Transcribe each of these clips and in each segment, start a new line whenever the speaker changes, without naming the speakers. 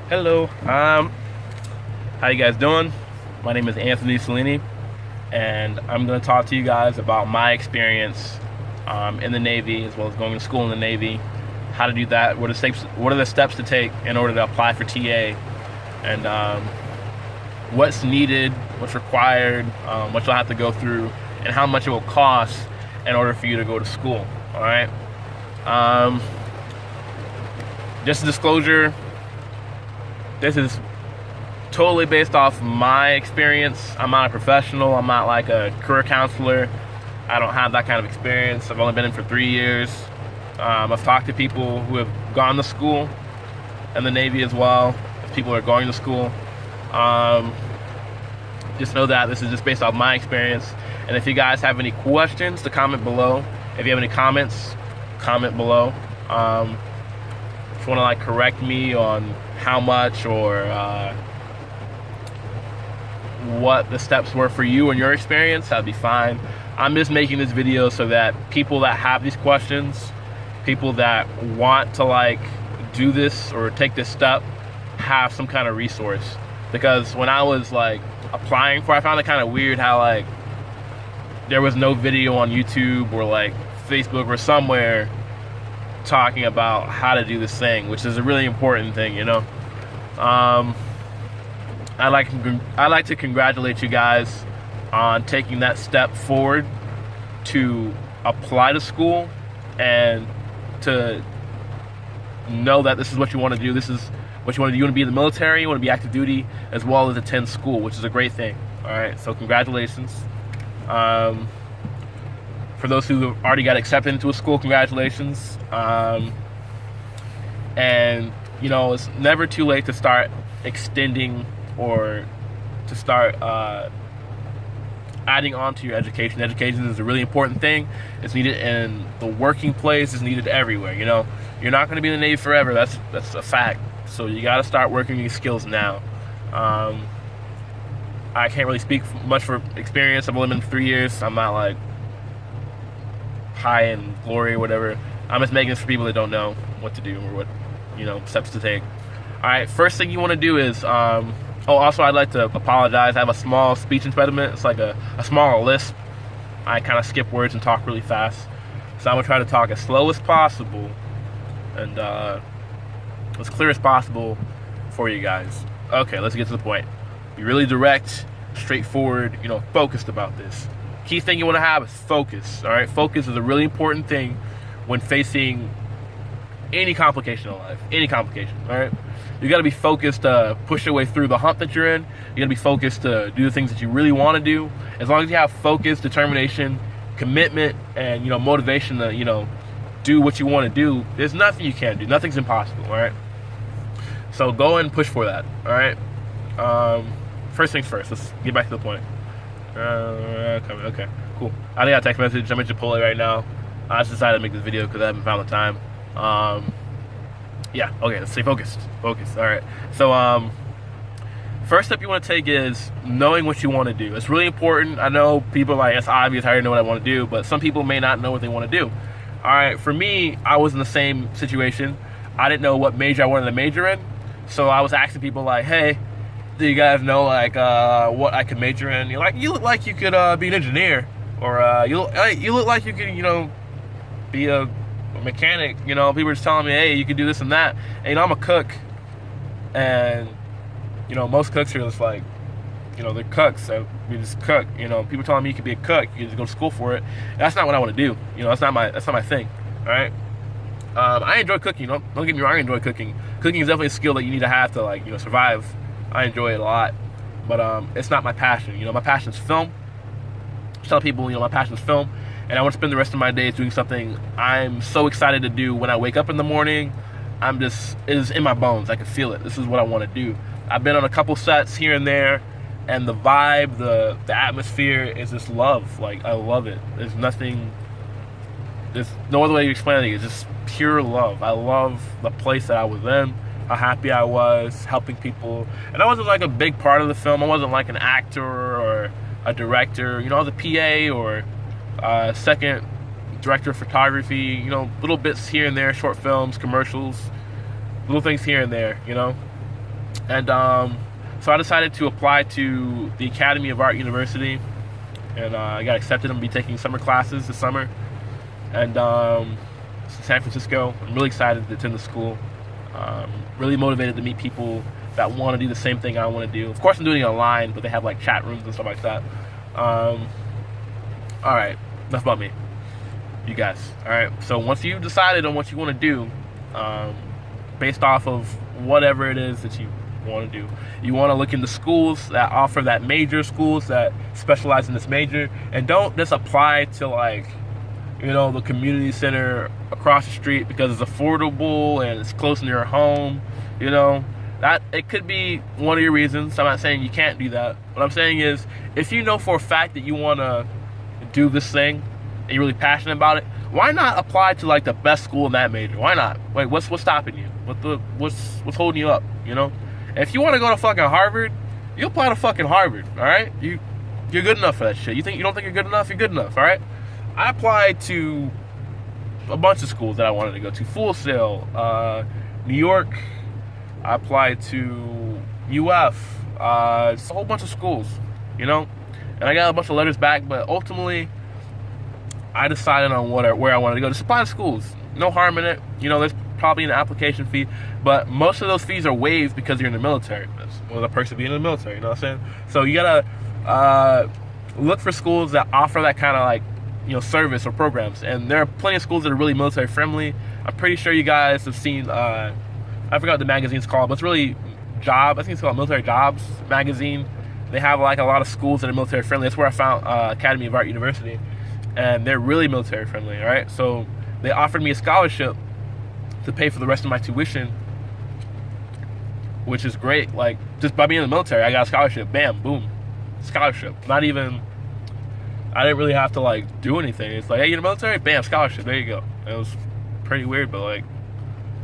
Hello. How you guys doing? My name is Anthony Cellini, and I'm going to talk to you guys about my experience in the Navy, as well as going to school in the Navy. How to do that? What are the steps to take in order to apply for TA? And what's needed, what's required, what you'll have to go through, and how much it will cost in order for you to go to school. All right. Just a disclosure. This is totally based off my experience. I'm not a professional. I'm not like a career counselor. I don't have that kind of experience. I've only been in for 3 years. I've talked to people who have gone to school in the Navy as well as people who are going to school. Just know that this is just based off my experience. And if you guys have any questions, to comment below. If you have any comments, comment below. If you want to correct me on how much or what the steps were for you and your experience, that'd be fine. I'm just making this video so that people that have these questions, people that want to do this or take this step, have some kind of resource. Because when I was applying for, I found it kind of weird how there was no video on YouTube or Facebook or somewhere talking about how to do this thing, which is a really important thing, you know. I'd like to congratulate you guys on taking that step forward to apply to school and to know that this is what you want to do. This is what you want to do. You want to be in the military, you want to be active duty, as well as attend school, which is a great thing. All right, so congratulations. For those who have already got accepted into a school, congratulations. And it's never too late to start extending or to start adding on to your education. Education is a really important thing. It's needed in the working place. It's needed everywhere. You're not going to be in the Navy forever. That's a fact. So you got to start working these skills now. I can't really speak much for experience. I've only been 3 years. I'm not high in glory or whatever. I'm just making this for people that don't know what to do or what steps to take. All right, first thing you want to do is also I'd like to apologize. I have a small speech impediment. It's like a small lisp. I kind of skip words and talk really fast, so I'm gonna try to talk as slow as possible and as clear as possible for you guys. Okay, let's get to the point. Be really direct, straightforward, focused about this. Key thing you want to have is focus. All right, focus is a really important thing when facing any complication in life. Any complication. All right, you got to be focused to push your way through the hump that you're in. You got to be focused to do the things that you really want to do. As long as you have focus, determination, commitment, and motivation to do what you want to do, there's nothing you can't do. Nothing's impossible. All right. So go and push for that. All right. First things first. Let's get back to the point. Okay, cool. I got a text message. I'm in Chipotle right now. I just decided to make this video because I haven't found the time. Yeah, okay, let's stay focused. Focus, all right. So, first step you want to take is knowing what you want to do. It's really important. I know people it's obvious, I already know what I want to do, but some people may not know what they want to do. All right, for me, I was in the same situation. I didn't know what major I wanted to major in, so I was asking people hey, do you guys know what I could major in? You look like you could be an engineer, or you look like you could be a mechanic. People were just telling me, hey, you can do this and that. And I'm a cook, and most cooks are just they're cooks. So we just cook. People telling me you could be a cook, you just go to school for it. And that's not what I want to do. That's not my thing. All right. I enjoy cooking. Don't get me wrong. I enjoy cooking. Cooking is definitely a skill that you need to have to survive. I enjoy it a lot, but it's not my passion. My passion is film. I tell people, my passion is film, and I want to spend the rest of my days doing something I'm so excited to do when I wake up in the morning. It is in my bones. I can feel it. This is what I want to do. I've been on a couple sets here and there, and the vibe, the atmosphere is just love. I love it. There's no other way to explain it. It's just pure love. I love the place that I was in, how happy I was helping people. And I wasn't a big part of the film. I wasn't an actor or a director. I was a PA or second director of photography. Little bits here and there, short films, commercials, little things here and there. And so I decided to apply to the Academy of Art University, and I got accepted. I'm going to be taking summer classes this summer, and San Francisco. I'm really excited to attend the school. Really motivated to meet people that want to do the same thing I want to do. Of course, I'm doing it online, but they have like chat rooms and stuff like that. All right, enough about me. You guys. All right. So once you've decided on what you want to do, based off of whatever it is that you want to do, you want to look into schools that offer that major, schools that specialize in this major, and don't just apply to like, the community center across the street because it's affordable and it's close to your home. That it could be one of your reasons. I'm not saying you can't do that. What I'm saying is, if you know for a fact that you want to do this thing and you're really passionate about it, why not apply to like the best school in that major? Why not? Like, what's stopping you? What's holding you up? If you want to go to fucking Harvard, you apply to fucking Harvard. All right, you're good enough for that shit. You don't think you're good enough? You're good enough. All right. I applied to a bunch of schools that I wanted to go to. Full Sail, New York. I applied to UF. Just a whole bunch of schools, and I got a bunch of letters back. But ultimately, I decided on where I wanted to go. Just apply to schools. No harm in it. There's probably an application fee, but most of those fees are waived because you're in the military. That's one of the perks of being in the military. You know what I'm saying? So you gotta look for schools that offer that kind of like service or programs. And there are plenty of schools that are really military friendly. I'm pretty sure you guys have seen. I forgot what the magazine's called, but it's really Job. I think it's called Military Jobs magazine. They have like a lot of schools that are military friendly. That's where I found Academy of Art University, and they're really military friendly. All right, so they offered me a scholarship to pay for the rest of my tuition, which is great. Like, just by being in the military, I got a scholarship. Bam, boom, scholarship. Not even. I didn't really have to like do anything. It's like, hey, you're in the military, bam, scholarship. There you go. It was pretty weird, but like,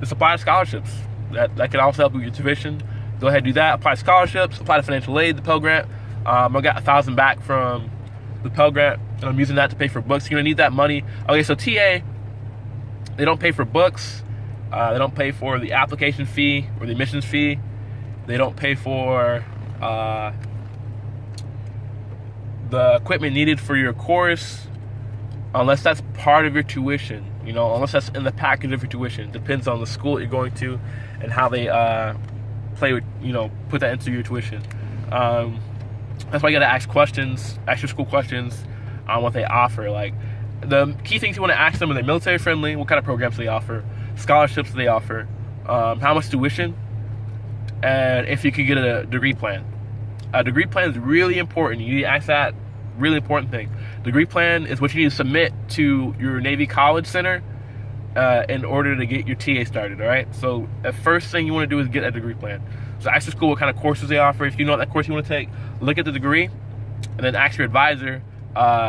just apply to scholarships. That can also help with your tuition. Go ahead and do that. Apply to scholarships. Apply to financial aid, the Pell Grant. I got $1,000 back from the Pell Grant, and I'm using that to pay for books. You're gonna need that money. Okay, so TA, they don't pay for books. They don't pay for the application fee or the admissions fee. They don't pay for the equipment needed for your course, unless that's part of your tuition. Unless that's in the package of your tuition. Depends on the school you're going to and how they play with, put that into your tuition. That's why you gotta ask your school questions on what they offer. Like, the key things you want to ask them: are they military friendly? What kind of programs do they offer? Scholarships do they offer? How much tuition? And if you could get a degree plan. A degree plan is really important. You need to ask that really important thing. Degree plan is what you need to submit to your Navy College Center in order to get your TA started. All right. So the first thing you want to do is get a degree plan. So ask your school what kind of courses they offer. If you know what that course you want to take, look at the degree, and then ask your advisor,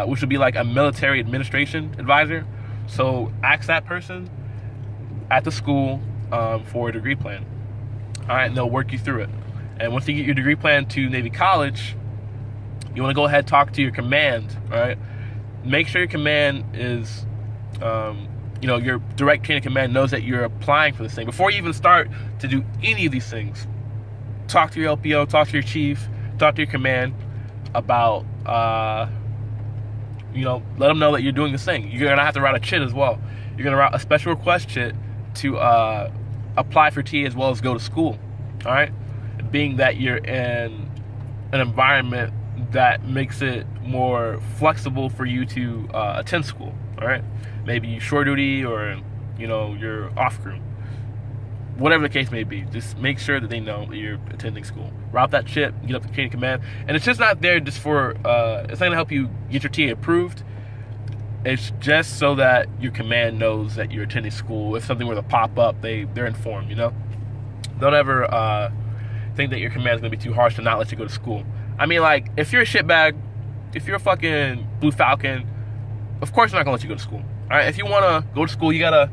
which would be like a military administration advisor. So ask that person at the school for a degree plan. All right, and they'll work you through it. And once you get your degree plan to Navy College, you want to go ahead and talk to your command. All right, make sure your command is, your direct chain of command knows that you're applying for this thing. Before you even start to do any of these things, talk to your LPO, talk to your chief, talk to your command about, let them know that you're doing this thing. You're gonna have to write a chit as well. You're gonna write a special request chit to apply for TA as well as go to school. All right, being that you're in an environment that makes it more flexible for you to attend school. All right, maybe you shore duty or you're off crew, whatever the case may be. Just make sure that they know that you're attending school. Route that chip, get up the chain of command, and it's just not there just for it's not gonna help you get your TA approved. It's just so that your command knows that you're attending school. If something were to pop up, they're informed. Don't ever think that your command is gonna be too harsh to not let you go to school. I mean, like, if you're a shitbag, if you're a fucking Blue Falcon, of course they're not gonna let you go to school. All right, if you wanna go to school, you gotta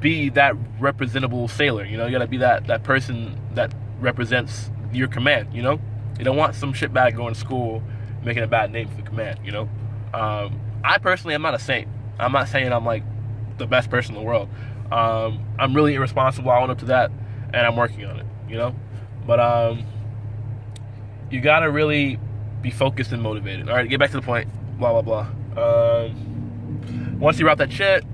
be that representable sailor. You gotta be that person that represents your command. You don't want some shitbag going to school making a bad name for the command. I personally am not a saint. I'm not saying I'm like the best person in the world. I'm really irresponsible. I own up to that, and I'm working on it. you know. But you gotta really be focused and motivated. All right, get back to the point. Blah blah blah. Once you route that shit,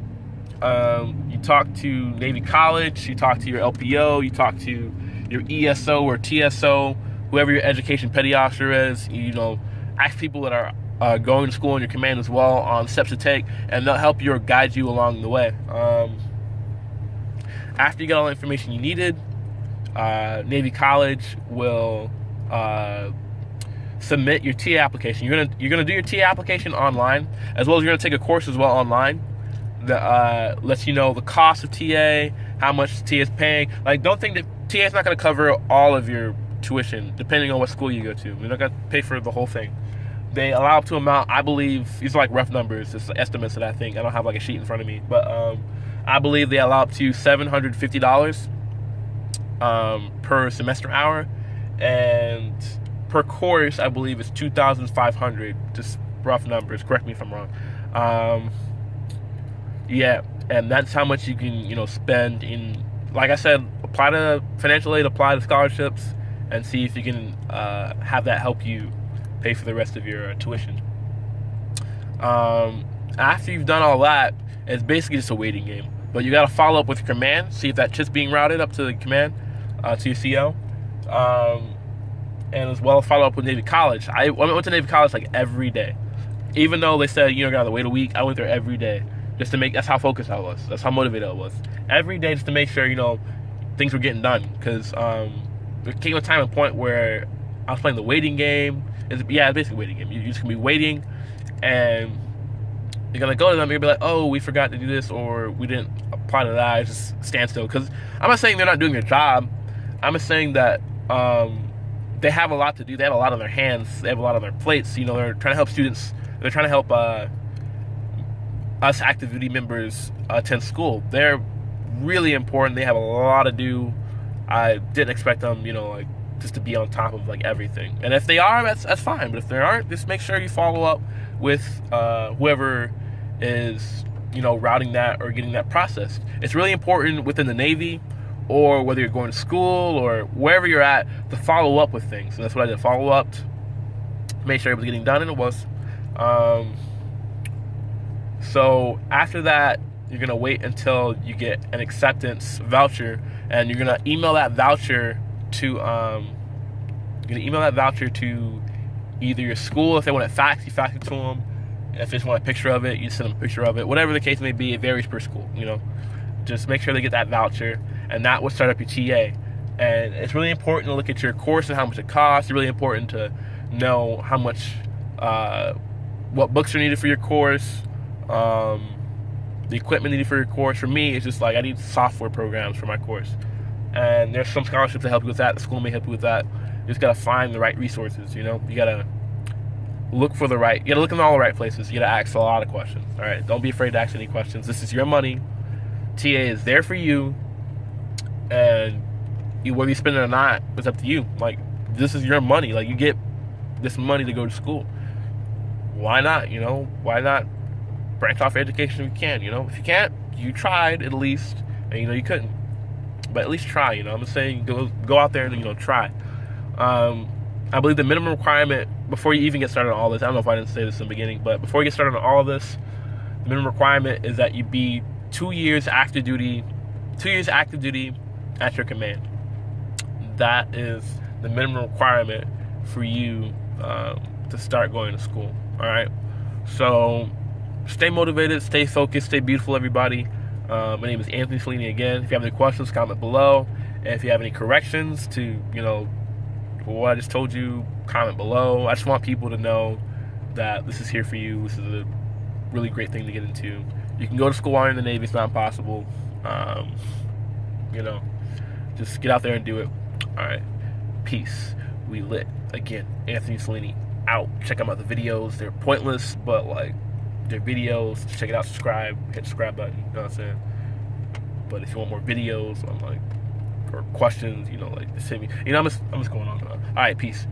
you talk to Navy College, you talk to your LPO, you talk to your ESO or TSO, whoever your education petty officer is. You know, ask people that are going to school in your command as well on steps to take, and they'll help you or guide you along the way. After you get all the information you needed, Navy College will submit your TA application. You're gonna do your TA application online, as well as you're gonna take a course as well online that lets you know the cost of TA, how much TA is paying. Like, don't think that TA is not gonna cover all of your tuition, depending on what school you go to. You're not gonna pay for the whole thing. They allow up to amount, I believe, these are like rough numbers, it's estimates that I think. I don't have like a sheet in front of me, but I believe they allow up to $750 per semester hour, and per course, I believe it's $2,500. Just rough numbers. Correct me if I'm wrong. Yeah, and that's how much you can, spend in. Like I said, apply to financial aid, apply to scholarships, and see if you can have that help you pay for the rest of your tuition. After you've done all that, it's basically just a waiting game. But you got to follow up with your command, see if that shit's being routed up to the command, to your CO. And as well follow up with Navy College. I went to Navy College like every day. Even though they said, you gotta wait a week, I went there every day. Just to that's how focused I was. That's how motivated I was. Every day just to make sure, things were getting done. Because there came a time and point where I was playing the waiting game. It's basically a waiting game. You're just gonna be waiting, and you're gonna go to them and you're gonna be like, oh, we forgot to do this, or we didn't apply to that. It's just stand still. Because I'm not saying they're not doing their job. I'm just saying that they have a lot to do. They have a lot on their hands. They have a lot on their plates. They're trying to help students. They're trying to help us active duty members attend school. They're really important. They have a lot to do. I didn't expect them, just to be on top of like everything. And if they are, that's fine. But if they aren't, just make sure you follow up with whoever is, routing that or getting that processed. It's really important within the Navy, or whether you're going to school or wherever you're at, to follow up with things. And that's what I did. Follow up, make sure it was getting done, and it was. So after that, you're going to wait until you get an acceptance voucher, and you're going to email that voucher to either your school. If they want it faxed, you fax it to them. If they just want a picture of it, you send them a picture of it. Whatever the case may be, it varies per school, Just make sure they get that voucher, and that will start up your TA. And it's really important to look at your course and how much it costs. It's really important to know how much, what books are needed for your course, the equipment needed for your course. For me, it's just like I need software programs for my course. And there's some scholarships to help you with that. The school may help you with that. You just got to find the right resources, You got to look for you got to look in all the right places. You got to ask a lot of questions, all right? Don't be afraid to ask any questions. This is your money. TA is there for you, and whether you spend it or not, it's up to you. Like, this is your money. Like, you get this money to go to school. Why not? Why not branch off your education if you can? If you can't, you tried at least, and you couldn't. But at least try. I'm just saying, go out there and try. I believe the minimum requirement before you even get started on all this, I don't know if I didn't say this in the beginning, but before you get started on all of this, the minimum requirement is that you be 2 years active duty at your command. That is the minimum requirement for you to start going to school. All right. So stay motivated, stay focused, stay beautiful, everybody. My name is Anthony Fellini again. If you have any questions, comment below. And if you have any corrections to, what I just told you, comment below. I just want people to know that this is here for you. This is a really great thing to get into. You can go to school while you're in the Navy. It's not impossible. Just get out there and do it. All right. Peace. We lit. Again, Anthony Fellini out. Check out the videos. They're pointless, but they're videos. Check it out. Subscribe. Hit the subscribe button. You know what I'm saying? But if you want more videos on or questions, just hit me. I'm just going on. All right. Peace.